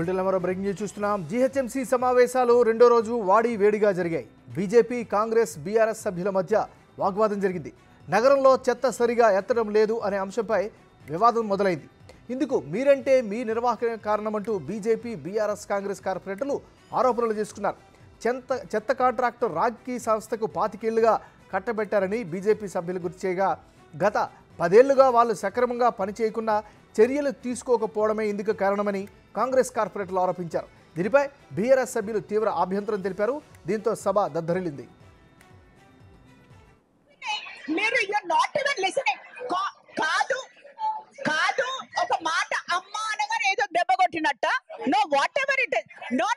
బులెటిన్లో మరో breaking news చూస్తున్నాం. జీహెచ్ఎంసీ సమావేశాలు రెండో రోజు వాడి వేడిగా జరిగాయి. బీజేపీ, కాంగ్రెస్, బీఆర్ఎస్ సభ్యుల మధ్య వాగ్వాదం జరిగింది. నగరంలో చెత్త సరిగా ఎత్తడం లేదు అనే అంశంపై వివాదం మొదలైంది. ఇందుకు మీరంటే మీ నిర్వాహక కారణమంటూ బీజేపీ, బీఆర్ఎస్, కాంగ్రెస్ కార్పొరేటర్లు ఆరోపణలు చేసుకున్నారు. చెత్త కాంట్రాక్టర్ రాజ్కీ సంస్థకు 25 ఏళ్లుగా కట్టబెట్టారని బీజేపీ సభ్యులు గుర్తు చేయగా, గత 10 ఏళ్లుగా వాళ్ళు సక్రమంగా పనిచేయకుండా చర్యలు తీసుకోకపోవడమే ఇందుకు కారణమని కాంగ్రెస్ కార్పొరేటర్లు ఆరోపించారు. దీనిపై బీఆర్ఎస్ సభ్యులు తీవ్ర అభ్యంతరం తెలిపారు. దీంతో సభ దద్దరిల్లింది. కాదు ఒక మాట అమ్మ అనగానే ఏదో దెబ్బ కొట్టినట్ట. No, whatever it is, no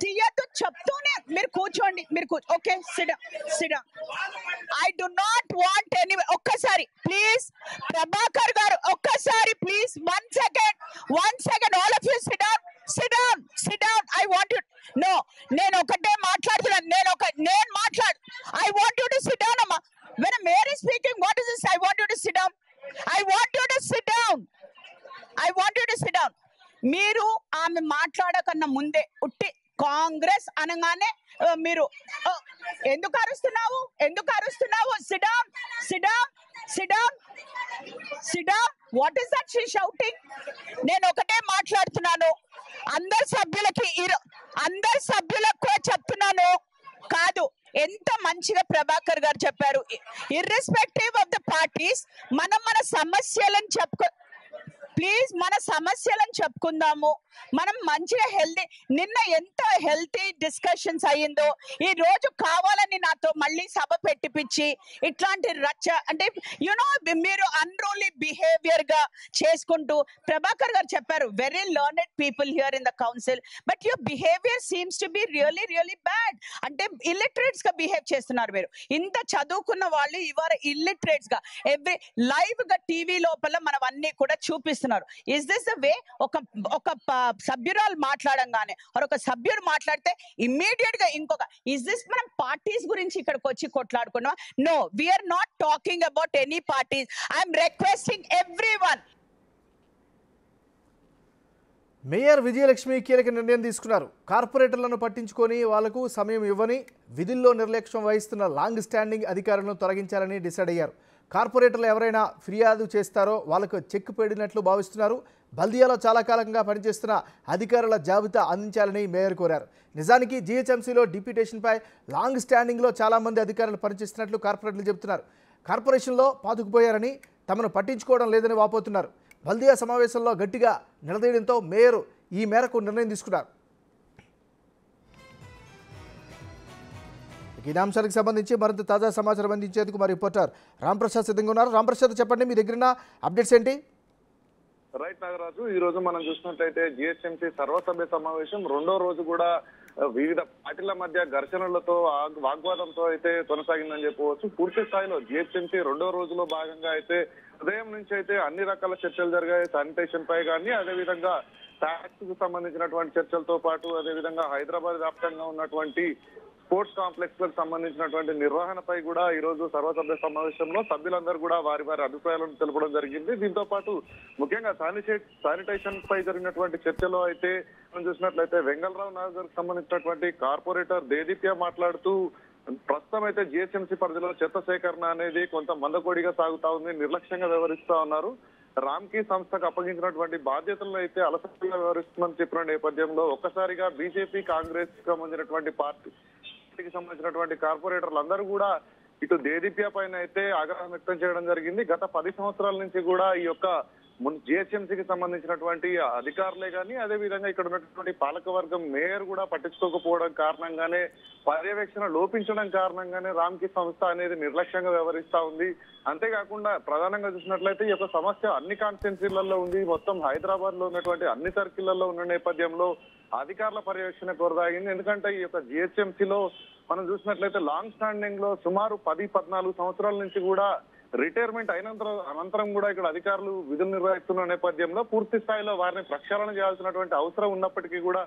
తీయద్దు చెప్తూనే మీరు కూర్చోండి. Okay, sit. I do not want any. ఒక్కసారి ప్లీజ్ ప్రభాకర్ గారు, ఒక్కసారి please, one second all of you sit down. I want you. No, నేను ఒకటే మాట్లాడుతున్నాను. నేను మాట్లాడు. I want you to sit down అమ్మా. when a mayor is speaking, what is this? I want you to sit down. మీరు ఆమె మాట్లాడకన్నా ముందే ఉట్టి కాంగ్రెస్ అనగానే మీరు ఎందుకు అరుస్తున్నావు? Sit down. What is that she shouting? నేను ఒకటే మాట్లాడుతున్నాను. అందరు సభ్యులకు కూడా చెప్తున్నాను. కాదు, ఎంత మంచిగా ప్రభాకర్ గారు చెప్పారు. ఇర్రెస్పెక్టివ్ ఆఫ్ ద పార్టీస్ మనం మన సమస్యలను ప్లీజ్ మన సమస్యలను చెప్పుకుందాము. మనం మంచిగా నిన్న ఎంత హెల్తీ డిస్కషన్స్ అయ్యిందో, ఈ రోజు కావాలని నాతో మళ్ళీ సభ పెట్టిపిచ్చి ఇట్లాంటి రచ్చ అంటే మీరు అన్రూలీ బిహేవియర్ గా చేసుకుంటూ ప్రభాకర్ గారు చెప్పారు, very learned people here in the council, but your behaviour seems to be really bad. అంటే ఇల్లిటరేట్స్ గా బిహేవ్ చేస్తున్నారు మీరు. ఇంత చదువుకున్న వాళ్ళు ఇవాళ ఇల్లిటరేట్స్ గా ఎవ్రీ లైవ్ గా టీవీ లోపల మనం అన్ని కూడా చూపిస్తున్నారు. Is this the way? ఒక సభ్యురాలు మాట్లాడంగానే ఒక సభ్యుడు మాట్లాడితే ఇమ్మీడియట్ గా ఇంకొక ఇస్ దిస్ మనం పార్టీస్ గురించి ఇక్కడికి వచ్చి కొట్లాడుకున్నాం? No, we are not talking about any parties. I'm requesting everyone. Mayor Vijayalakshmi కీలక నిర్ణయం తీసుకున్నారు. కార్పొరేటర్లను పట్టించుకొని వాళ్లకు సమయం ఇవ్వని, విధుల్లో నిర్లక్ష్యం వహిస్తున్న లాంగ్ స్టాండింగ్ అధికారులను తొలగించాలని డిసైడ్ అయ్యారు. కార్పొరేటర్లు ఎవరైనా ఫిర్యాదు చేస్తారో వాళ్లకు చెక్ పెడినట్లు భావిస్తున్నారు. బల్దియాలో చాలా కాలంగా పనిచేస్తున్న అధికారుల జాబితా అందించాలని మేయర్ కోరారు. నిజానికి జీహెచ్ఎంసీలో డిప్యూటేషన్పై లాంగ్ స్టాండింగ్లో చాలామంది అధికారులు పనిచేస్తున్నట్లు కార్పొరేటర్లు చెబుతున్నారు. కార్పొరేషన్లో పాతుకుపోయారని, తమను పట్టించుకోవడం లేదని వాపోతున్నారు. బల్దియా సమావేశంలో గట్టిగా నిలదీయడంతో మేయర్ ఈ మేరకు నిర్ణయం తీసుకున్నారు. ఈ అంశానికి సంబంధించి మరింత తాజా సమాచారం అందించేందుకు మా రిపోర్టర్ రాంప్రసాద్ సిద్ధంగా ఉన్నారు. రాంప్రసాద్, చెప్పండి, మీ దగ్గర అప్డేట్స్ ఏంటి? రైట్ నాగరాజు, ఈ రోజు మనం చూసినట్లయితే జిహెచ్ఎంసీ సర్వసభ్య సమావేశం రెండో రోజు కూడా వివిధ పార్టీల మధ్య ఘర్షణలతో వాగ్వాదంతో అయితే కొనసాగిందని చెప్పవచ్చు. పూర్తి స్థాయిలో జిహెచ్ఎంసీ రెండో రోజులో భాగంగా అయితే ఉదయం నుంచి అయితే అన్ని రకాల చర్చలు జరిగాయి. శానిటేషన్ పై కానీ, అదేవిధంగా ట్యాక్స్ కు సంబంధించినటువంటి చర్చలతో పాటు, అదేవిధంగా హైదరాబాద్ వ్యాప్తంగా ఉన్నటువంటి స్పోర్ట్స్ కాంప్లెక్స్ లకు సంబంధించినటువంటి నిర్వహణపై కూడా ఈ రోజు సర్వసభ్య సమావేశంలో సభ్యులందరూ కూడా వారి అభిప్రాయాలను తెలపడం జరిగింది. దీంతో పాటు ముఖ్యంగా శానిటేషన్ పై జరిగినటువంటి చర్చలో అయితే మనం చూసినట్లయితే వెంగళరావు నగర్ సంబంధించినటువంటి కార్పొరేటర్ దేదీప్య మాట్లాడుతూ, ప్రస్తుతం అయితే జిహెచ్ఎంసీ పరిధిలో చెత్త సేకరణ అనేది కొంత మందకోడిగా సాగుతా ఉంది, నిర్లక్ష్యంగా వ్యవహరిస్తా ఉన్నారు. రామ్కీ సంస్థకు అప్పగించినటువంటి బాధ్యతలను అయితే అలసటగా వ్యవహరిస్తుందని చెప్పిన నేపథ్యంలో ఒక్కసారిగా బీజేపీ, కాంగ్రెస్ సంబంధించినటువంటి పార్టీకి సంబంధించినటువంటి కార్పొరేటర్లు అందరూ కూడా ఇటు దేదీప్య పైన అయితే ఆగ్రహం వ్యక్తం చేయడం జరిగింది. గత 10 సంవత్సరాల నుంచి కూడా ఈ యొక్క జిహెచ్ఎంసీకి సంబంధించినటువంటి అధికారులే కానీ, అదే విధంగా ఇక్కడ ఉన్నటువంటి పాలకవర్గం మేయర్ కూడా పట్టించుకోకపోవడం కారణంగానే, పర్యవేక్షణ లోపించడం కారణంగానే రామ్కీ సంస్థ అనేది నిర్లక్ష్యంగా వ్యవహరిస్తా ఉంది. అంతేకాకుండా ప్రధానంగా చూసినట్లయితే ఈ యొక్క సమస్య అన్ని కాన్స్టిట్యున్సీలలో ఉంది. మొత్తం హైదరాబాద్ లో ఉన్నటువంటి అన్ని సర్కిళ్లలో ఉన్న నేపథ్యంలో అధికారుల పర్యవేక్షణ కొరసాగింది. ఎందుకంటే ఈ యొక్క జిహెచ్ఎంసీలో మనం చూసినట్లయితే లాంగ్ స్టాండింగ్ లో సుమారు 10-14 సంవత్సరాల నుంచి కూడా రిటైర్మెంట్ అనంతరం కూడా ఇక్కడ అధికారులు విధులు నిర్వహిస్తున్న నేపథ్యంలో పూర్తి స్థాయిలో వారిని ప్రక్షాళన చేయాల్సినటువంటి అవసరం ఉన్నప్పటికీ కూడా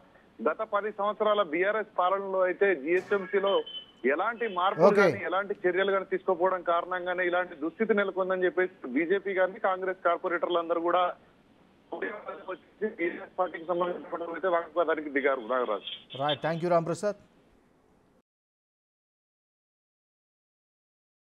గత 10 సంవత్సరాల బీఆర్ఎస్ పాలనలో అయితే జిహెచ్ఎంసీలో ఎలాంటి మార్పులు కానీ, ఎలాంటి చర్యలు కానీ తీసుకోకపోవడం కారణంగానే ఇలాంటి దుస్థితి నెలకొందని చెప్పేసి బీజేపీ గారిని, కాంగ్రెస్ కార్పొరేటర్లు అందరూ కూడా వచ్చేసి టీఆర్ఎస్ పార్టీకి సంబంధించిన అయితే వాగ్వాదానికి దిగారు Nagaraju. Right, thank you Ramprasad.